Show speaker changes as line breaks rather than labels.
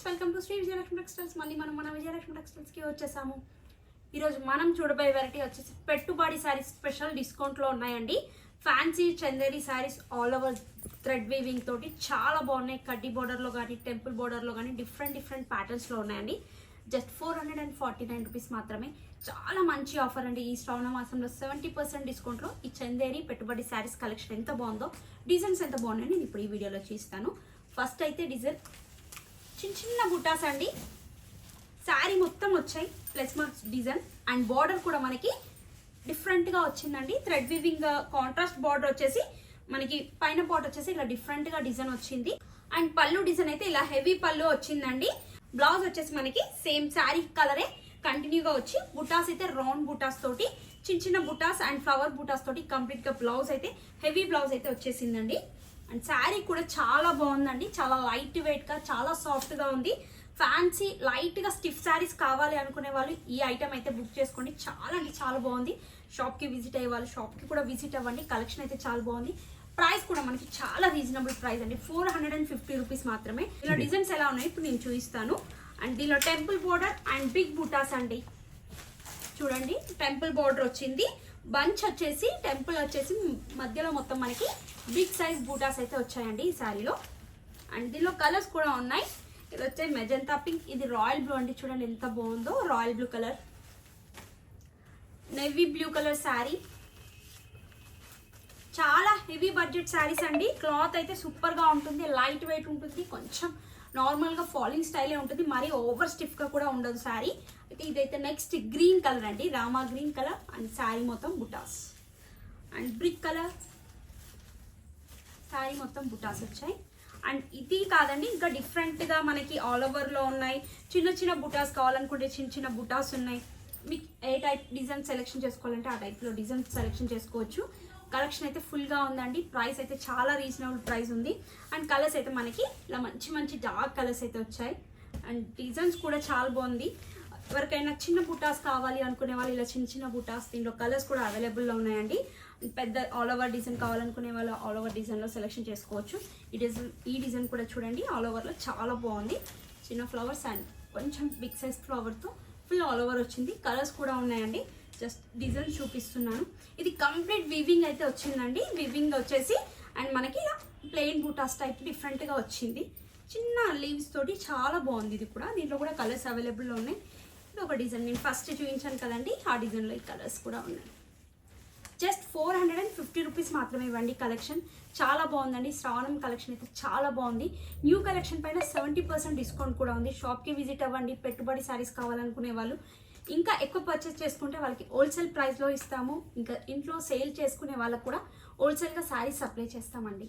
Friends, welcome to Shri Vijayalakshmi textiles. మళ్ళీ మన విజయలక్ష్మి టెక్స్టైల్స్కి వచ్చేసాము. ఈరోజు మనం చూడబోయే వెరైటీ వచ్చేసి పెట్టుబడి శారీస్ స్పెషల్ డిస్కౌంట్లో ఉన్నాయండి. Fancy Chanderi saris all over thread weaving తోటి చాలా బాగున్నాయి. కడ్డీ బోర్డర్లో కానీ టెంపుల్ బోర్డర్లో కానీ డిఫరెంట్ ప్యాటర్న్స్లో ఉన్నాయండి. జస్ట్ 449 రూపీస్ మాత్రమే. చాలా మంచి ఆఫర్ అండి. ఈ శ్రావణ మాసంలో 70% డిస్కౌంట్లో ఈ చందేరి పెట్టుబడి శారీస్ కలెక్షన్ ఎంత బాగుందో, డిజైన్స్ ఎంత బాగున్నాయో నేను ఇప్పుడు ఈ వీడియోలో చూస్తాను. ఫస్ట్ అయితే డిజైన్ చిన్న బుటాస్ అండి. శారీ మొత్తం వచ్చాయి plus marks design and border కూడా మనకి డిఫరెంట్గా వచ్చిందండి. థ్రెడ్ వీవింగ్ కాంట్రాస్ట్ బార్డర్ వచ్చేసి మనకి పైన పార్ట్ వచ్చేసి ఇలా డిఫరెంట్గా డిజైన్ వచ్చింది. అండ్ పళ్ళు డిజైన్ అయితే ఇలా హెవీ పళ్ళు వచ్చిందండి. బ్లౌజ్ వచ్చేసి మనకి సేమ్ శారీ కలరే కంటిన్యూగా వచ్చి బుటాస్ అయితే రౌండ్ బుటాస్ తోటి చిన్న బుటాస్ అండ్ ఫ్లవర్ బుటాస్ తోటి కంప్లీట్గా బ్లౌజ్ అయితే హెవీ బ్లౌజ్ అయితే వచ్చేసిందండి. అండ్ శారీ కూడా చాలా బాగుందండి. చాలా లైట్ వెయిట్గా చాలా సాఫ్ట్గా ఉంది. ఫ్యాన్సీ లైట్గా స్టిఫ్ శారీస్ కావాలి అనుకునే వాళ్ళు ఈ ఐటమ్ అయితే బుక్ చేసుకోండి. చాలా అంటే చాలా బాగుంది. షాప్కి విజిట్ అయ్యే వాళ్ళు షాప్కి కూడా విజిట్ అవ్వండి. కలెక్షన్ అయితే చాలా బాగుంది. ప్రైస్ కూడా మనకి చాలా రీజనబుల్ ప్రైస్ అండి. 450 రూపీస్ మాత్రమే. ఇలా డిజైన్స్ ఎలా ఉన్నాయి ఇప్పుడు నేను చూపిస్తాను. అండ్ దీనిలో టెంపుల్ బోర్డర్ అండ్ బిగ్ బుటాస్ అండి. చూడండి, టెంపుల్ బోర్డర్ వచ్చింది. బంచ్ వచ్చేసి టెంపుల్ వచ్చేసి మధ్యలో మొత్తం మనకి బిగ్ సైజ్ బూటాస్ అయితే వచ్చాయండి ఈ శారీలో. అండ్ దీనిలో కలర్స్ కూడా ఉన్నాయి. ఇది వచ్చే మెజంతా పింక్, ఇది రాయల్ బ్లూ అండి. చూడండి ఎంత బాగుందో, royal blue colour, navy blue colour sari. చాలా హెవీ బడ్జెట్ శారీస్ అండి. క్లాత్ అయితే సూపర్గా ఉంటుంది, లైట్ వెయిట్ ఉంటుంది, కొంచెం నార్మల్గా ఫాలింగ్ స్టైలే ఉంటుంది, మరీ ఓవర్ స్టిఫ్గా కూడా ఉండదు శారీ. అయితే ఇదైతే నెక్స్ట్ గ్రీన్ కలర్ అండి, Rama green colour. And sari మొత్తం బుటాస్ అండ్ బ్రిక్ కలర్. శారీ మొత్తం బుటాస్ వచ్చాయి. అండ్ ఇది కాదండి, ఇంకా డిఫరెంట్గా మనకి ఆల్ ఓవర్లో ఉన్నాయి. చిన్న బుటాస్ కావాలనుకుంటే చిన్న బుటాస్ ఉన్నాయి. మీకు ఏ టైప్ డిజైన్ సెలెక్షన్ చేసుకోవాలంటే ఆ టైప్లో డిజైన్ సెలెక్షన్ చేసుకోవచ్చు. కలెక్షన్ అయితే ఫుల్గా ఉందండి. ప్రైస్ అయితే చాలా రీజనబుల్ ప్రైస్ ఉంది. అండ్ కలర్స్ అయితే మనకి ఇలా మంచి డార్క్ కలర్స్ అయితే వచ్చాయి. అండ్ డిజైన్స్ కూడా చాలా బాగుంది. ఎవరికైనా చిన్న బుటాస్ కావాలి అనుకునే వాళ్ళు ఇలా చిన్న బుటాస్, దీంట్లో కలర్స్ కూడా అవైలబుల్లో ఉన్నాయండి. పెద్ద ఆల్ ఓవర్ డిజైన్ కావాలనుకునే వాళ్ళు ఆల్ ఓవర్ డిజైన్లో సెలెక్షన్ చేసుకోవచ్చు. ఈ డిజైన్ కూడా చూడండి ఆల్ ఓవర్లో చాలా బాగుంది. చిన్న ఫ్లవర్స్ అండ్ కొంచెం బిగ్ సైజ్ ఫ్లవర్తో ఫుల్ ఆల్ ఓవర్ వచ్చింది. కలర్స్ కూడా ఉన్నాయండి. జస్ట్ డిజైన్ చూపిస్తున్నాను. ఇది కంప్లీట్ వీవింగ్ అయితే వచ్చిందండి. వీవింగ్ వచ్చేసి అండ్ మనకి ఇలా ప్లెయిన్ బూటాస్ టైప్ డిఫరెంట్గా వచ్చింది. చిన్న లీవ్స్ తోటి చాలా బాగుంది. ఇది కూడా దీంట్లో కూడా కలర్స్ అవైలబుల్లో ఉన్నాయి. ఇది ఒక డిజైన్ నేను ఫస్ట్ చూపించాను కదండి, ఆ డిజైన్లో ఈ కలర్స్ కూడా ఉన్నాయి. జస్ట్ 450 రూపీస్ మాత్రమే ఇవ్వండి. కలెక్షన్ చాలా బాగుందండి. శ్రావణం కలెక్షన్ అయితే చాలా బాగుంది. న్యూ కలెక్షన్ పైన 70% డిస్కౌంట్ కూడా ఉంది. షాప్కి విజిట్ అవ్వండి. పెట్టుబడి శారీస్ కావాలనుకునే వాళ్ళు ఇంకా ఎక్కువ పర్చేస్ చేసుకుంటే వాళ్ళకి హోల్సేల్ ప్రైస్లో ఇస్తాము. ఇంకా ఇంట్లో సేల్ చేసుకునే వాళ్ళకు కూడా హోల్సేల్గా శారీస్ సప్లై చేస్తామండి.